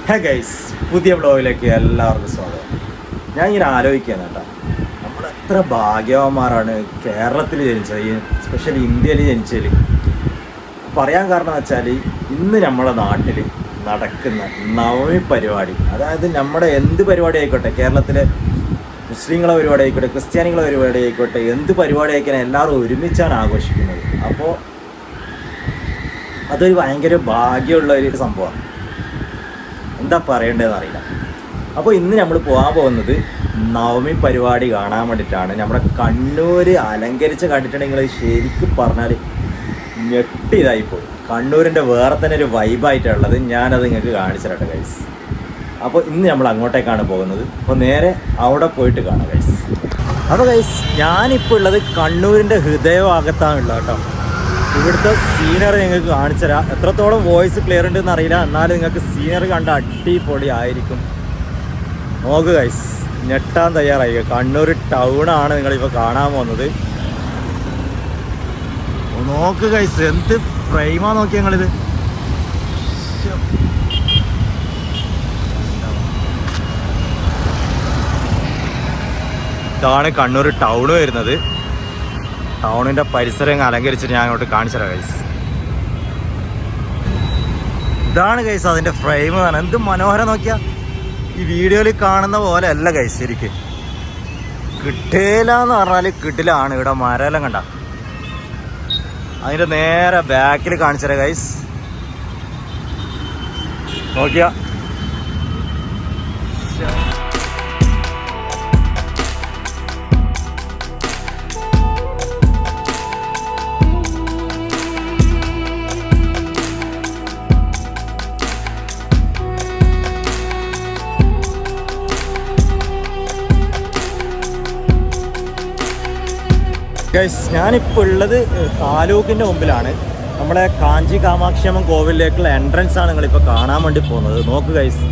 Hey guys, പുതിയ വ്ളോഗിലേക്ക് എല്ലാവർക്കും സ്വാഗതം. ഞാൻ ഇങ്ങനെ ആലോചിക്കുകയാണ് കേട്ടോ, നമ്മൾ എത്ര ഭാഗ്യവാന്മാരാണ് കേരളത്തിൽ ജനിച്ചത്, സ്പെഷ്യലി ഇന്ത്യയിൽ ജനിച്ചതിൽ. പറയാൻ കാരണം വെച്ചാൽ ഇന്ന് നമ്മുടെ നാട്ടിൽ നടക്കുന്ന നവമി പരിപാടി, അതായത് നമ്മുടെ എന്ത് പരിപാടി ആയിക്കോട്ടെ, കേരളത്തിലെ മുസ്ലിങ്ങളെ പരിപാടി ആയിക്കോട്ടെ, ക്രിസ്ത്യാനികളെ പരിപാടി ആയിക്കോട്ടെ, എന്ത് പരിപാടി ആയിക്കോട്ടെ എല്ലാവരും ഒരുമിച്ചാണ് ആഘോഷിക്കുന്നത്. അപ്പോൾ അതൊരു ഭയങ്കര ഭാഗ്യമുള്ള ഒരു സംഭവമാണ്. എന്താ പറയേണ്ടതെന്ന് അറിയില്ല. അപ്പോൾ ഇന്ന് നമ്മൾ പോകാൻ പോകുന്നത് നവമി പരിപാടി കാണാൻ വേണ്ടിയിട്ടാണ്. നമ്മുടെ കണ്ണൂർ അലങ്കരിച്ച് കണ്ടിട്ടുണ്ടെങ്കിൽ ശരിക്കും പറഞ്ഞാൽ ഞെട്ടിയതായിപ്പോയി. കണ്ണൂരിൻ്റെ വേറെ തന്നെ ഒരു വൈബായിട്ടുള്ളത്. ഞാനത് നിങ്ങൾക്ക് കാണിച്ചു തരട്ടെ ഗൈസ്. അപ്പോൾ ഇന്ന് നമ്മൾ അങ്ങോട്ടേക്കാണ് പോകുന്നത്. അപ്പോൾ നേരെ അവിടെ പോയിട്ട് കാണാം ഗൈസ്. അപ്പോൾ ഗൈസ്, ഞാനിപ്പോൾ ഉള്ളത് കണ്ണൂരിൻ്റെ ഹൃദയഭാഗത്താണുള്ളത് കേട്ടോ. ഇവിടുത്തെ സീനറി നിങ്ങൾക്ക് കാണിച്ചു തരാം. എത്രത്തോളം വോയിസ് ക്ലിയർ ഉണ്ടെന്ന് അറിയില്ല, എന്നാലും നിങ്ങൾക്ക് സീനറി കണ്ട അടിപൊളി ആയിരിക്കും. നോക്ക് ഗൈസ്, ഞെട്ടാൻ തയ്യാറായി. കണ്ണൂർ ടൗണാണ് നിങ്ങളിപ്പോൾ കാണാൻ പോകുന്നത്. നോക്ക് ഗൈസ്, എന്ത് ഫ്രെയിമാ നോക്കി ഞങ്ങളിത്. ഇതാണ് കണ്ണൂർ ടൗണ് വരുന്നത്. ടൗണിൻ്റെ പരിസരം അലങ്കരിച്ചിട്ട് ഞാൻ അങ്ങോട്ട് കാണിച്ചു തരാം ഗൈസ്. ഇതാണ് ഗൈസ് അതിൻ്റെ ഫ്രെയിം. ആണ് എന്ത് മനോഹരം നോക്കിയാൽ. ഈ വീഡിയോയിൽ കാണുന്ന പോലെ അല്ല ഗൈസ്, ശരിക്ക് കിട്ടില്ലാന്ന് പറഞ്ഞാൽ കിട്ടിലാണ്. ഇവിടെ മരമെല്ലാം കണ്ട, അതിൻ്റെ നേരെ ബാക്കിൽ കാണിച്ചു തരാം ഗൈസ്. നോക്കിയാ ഗൈസ്, ഞാനിപ്പോൾ ഉള്ളത് താലൂക്കിൻ്റെ മുമ്പിലാണ്. നമ്മുടെ കാഞ്ചി കാമാക്ഷി കോവിലേക്കുള്ള എൻട്രൻസ് ആണ് നിങ്ങളിപ്പോൾ കാണാൻ വേണ്ടി പോകുന്നത്. നോക്ക് ഗൈസ്,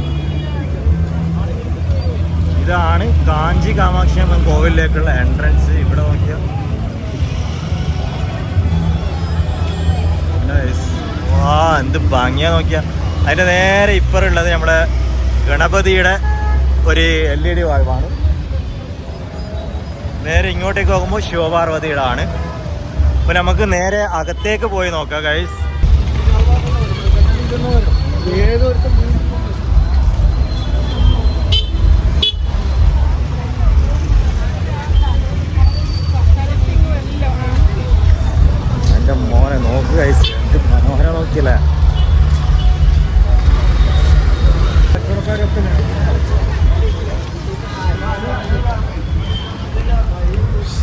ഇതാണ് കാഞ്ചി കാമാക്ഷി കോവിലേക്കുള്ള എൻട്രൻസ്. ഇവിടെ നോക്കിയാൽ എന്ത് ഭംഗിയാ നോക്കിയാൽ. അതിൻ്റെ നേരെ ഇപ്പറുള്ളത് നമ്മുടെ ഗണപതിയുടെ ഒരു LED വാൾവാണ്. നേരെ ഇങ്ങോട്ടേക്ക് പോകുമ്പോൾ ശിവപാർവതിയുടെ ആണ്. അപ്പോൾ നമുക്ക് നേരെ അകത്തേക്ക് പോയി നോക്കാം ഗൈസ്. എൻ്റെ മോനെ നോക്ക് ഗൈസ്, എന്ത് മനോഹരം നോക്കിയല്ലേ.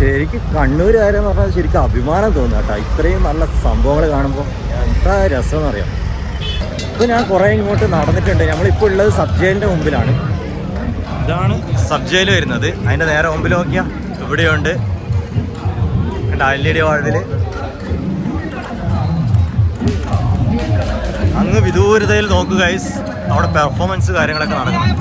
ശരിക്കും കണ്ണൂരുകാരെന്ന് പറഞ്ഞാൽ ശരിക്കും അഭിമാനം തോന്നുക കേട്ടോ. ഇത്രയും നല്ല സംഭവങ്ങൾ കാണുമ്പോൾ എന്താ രസമെന്ന് അറിയാം. ഇപ്പോൾ ഞാൻ കുറേ ഇങ്ങോട്ട് നടന്നിട്ടുണ്ട്. നമ്മളിപ്പോൾ ഉള്ളത് സബ് ജയിലിൻ്റെ മുമ്പിലാണ്. ഇതാണ് സബ് ജയിൽ വരുന്നത്. അതിൻ്റെ നേരെ മുമ്പിൽ നോക്കിയാൽ ഇവിടെയുണ്ട് LED വാൾവിൽ. അങ്ങ് വിദൂരതയിൽ നോക്കുക ഗൈസ്, അവിടെ പെർഫോമൻസ് കാര്യങ്ങളൊക്കെ നടക്കണം.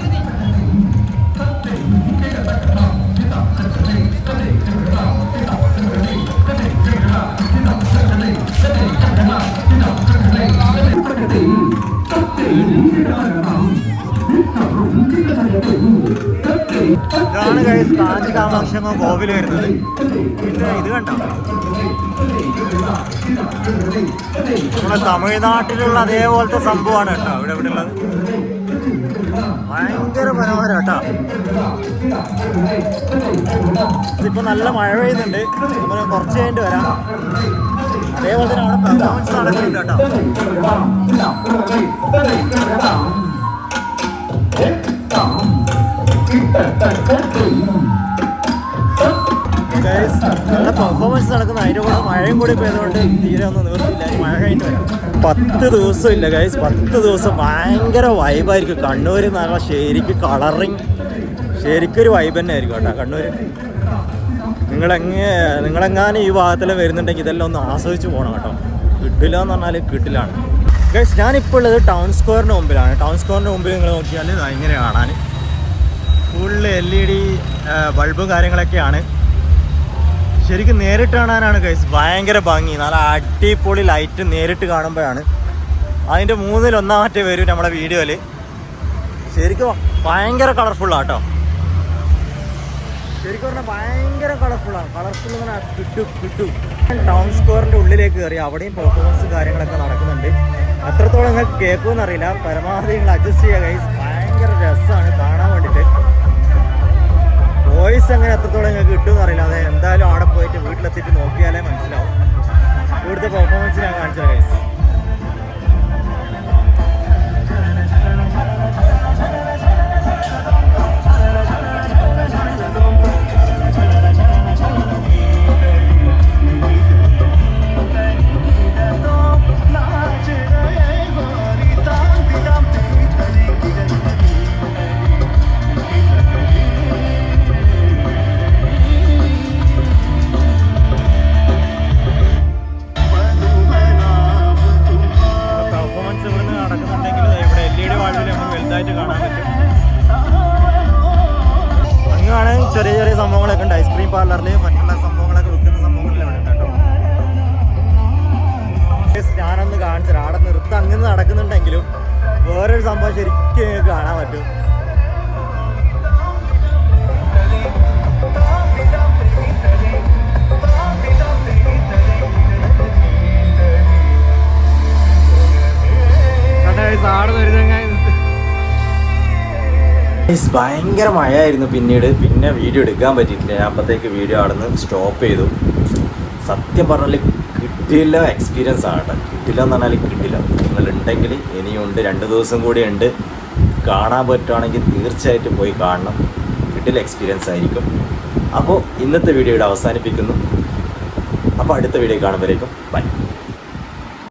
ഇതാണ് ഗൈസ് കാഞ്ചി കാമാക്ഷി കോവിൽ വരുന്നത്. പിന്നെ ഇത് കണ്ടോ, നമ്മുടെ തമിഴ്നാട്ടിലുള്ള അതേപോലത്തെ സംഭവമാണ് കേട്ടോ ഇവിടെ ഉള്ളത്. ഭയങ്കര മനോഹരം കേട്ടോ. ഇതിപ്പോൾ നല്ല മഴ പെയ്യുന്നുണ്ട്. നമ്മൾ കുറച്ച് കഴിഞ്ഞിട്ട് വരാം. അതേപോലെ തന്നെ അവിടെ പെർഫോമൻസ് നടക്കുന്നുണ്ട് കേട്ടോ. നല്ല പെർഫോമൻസ് നടക്കുന്ന. അതിൻ്റെ കൂടെ മഴയും കൂടി പെയ്തുകൊണ്ട് തീരെ ഒന്നും നിവർത്തില്ല. മഴ കഴിഞ്ഞിട്ട് വരാം. 10 ദിവസം ഇല്ല ഗൈസ്, 10 ദിവസം ഭയങ്കര വൈബായിരിക്കും കണ്ണൂർ എന്ന് പറഞ്ഞാൽ. ശരിക്കും കളറിങ്, ശരിക്കൊരു വൈബ് തന്നെ ആയിരിക്കും കേട്ടോ കണ്ണൂർ. നിങ്ങളെങ്ങാനും ഈ ഭാഗത്തിൽ വരുന്നുണ്ടെങ്കിൽ ഇതെല്ലാം ഒന്ന് ആസ്വദിച്ച് പോകണം കേട്ടോ. കിട്ടില്ല എന്ന് പറഞ്ഞാൽ കിട്ടില്ലാണ് ഗൈസ്. ഞാനിപ്പോൾ ഉള്ളത് ടൗൺ സ്ക്വയറിൻ്റെ മുമ്പിലാണ്. ടൗൺ സ്ക്വയറിൻ്റെ മുമ്പിൽ നിങ്ങൾ നോക്കിയാൽ ഇങ്ങനെ കാണാൻ ഫുള്ള് LED ബൾബും കാര്യങ്ങളൊക്കെയാണ്. ശരിക്കും നേരിട്ട് കാണാനാണ് ഗൈസ് ഭയങ്കര ഭംഗി. നല്ല അടിപൊളി ലൈറ്റ് നേരിട്ട് കാണുമ്പോഴാണ്. അതിൻ്റെ 1/3 വരും നമ്മുടെ വീഡിയോയിൽ. ശരിക്കും ഭയങ്കര കളർഫുള്ളാട്ടോ. ശരിക്കും പറഞ്ഞാൽ ഭയങ്കര കളർഫുള്ളാണ്. കളർഫുൾ എന്ന് പറഞ്ഞാൽ കിട്ടും. ടൗൺ സ്ക്വയറിൻ്റെ ഉള്ളിലേക്ക് കയറി അവിടെയും പെർഫോമൻസും കാര്യങ്ങളൊക്കെ നടക്കുന്നുണ്ട്. എത്രത്തോളം നിങ്ങൾക്ക് കേൾക്കുമെന്ന് അറിയില്ല. പരമാവധി നിങ്ങൾ അഡ്ജസ്റ്റ് ചെയ്യുക ഗൈസ്. ഭയങ്കര രസമാണ് കാണാൻ വേണ്ടിയിട്ട്. വോയിസ് അങ്ങനെ എത്രത്തോളം നിങ്ങൾക്ക് കിട്ടുമെന്ന് അറിയില്ല. അത് എന്തായാലും അവിടെ പോയിട്ട് വീട്ടിലെത്തിയിട്ട് നോക്കിയാലേ മനസ്സിലാവും. ഇവിടുത്തെ പെർഫോമൻസ് ഞാൻ കാണിച്ചത് ഗൈസ്. ചെറിയ ചെറിയ സംഭവങ്ങളൊക്കെ ഉണ്ട്. ഐസ്ക്രീം പാർലറിൽ മറ്റുള്ള സംഭവങ്ങളൊക്കെ വിൽക്കുന്ന സംഭവങ്ങളിലാണ് കേട്ടോ. ഞാനൊന്ന് കാണിച്ചു അവിടെ നൃത്തം അങ്ങനെ നടക്കുന്നുണ്ടെങ്കിലും വേറൊരു സംഭവം ശരിക്കും നിങ്ങൾക്ക് കാണാൻ പറ്റും. ഭയങ്കര മഴയായിരുന്നു. പിന്നെ വീഡിയോ എടുക്കാൻ പറ്റിയിട്ടില്ല. ഞാൻ അപ്പോഴത്തേക്ക് വീഡിയോ അവിടെ നിന്ന് സ്റ്റോപ്പ് ചെയ്തു. സത്യം പറഞ്ഞാൽ കിട്ടില്ല എക്സ്പീരിയൻസ് ആണ് കേട്ടോ. കിട്ടില്ല എന്ന് പറഞ്ഞാൽ കിട്ടില്ല. നിങ്ങളുണ്ടെങ്കിൽ ഇനിയുണ്ട്, 2 ദിവസം കൂടി ഉണ്ട്. കാണാൻ പറ്റുവാണെങ്കിൽ തീർച്ചയായിട്ടും പോയി കാണണം. കിട്ടില്ല എക്സ്പീരിയൻസ് ആയിരിക്കും. അപ്പോൾ ഇന്നത്തെ വീഡിയോ ഇവിടെ അവസാനിപ്പിക്കുന്നു. അപ്പോൾ അടുത്ത വീഡിയോ കാണുമ്പോഴേക്കും ബൈ.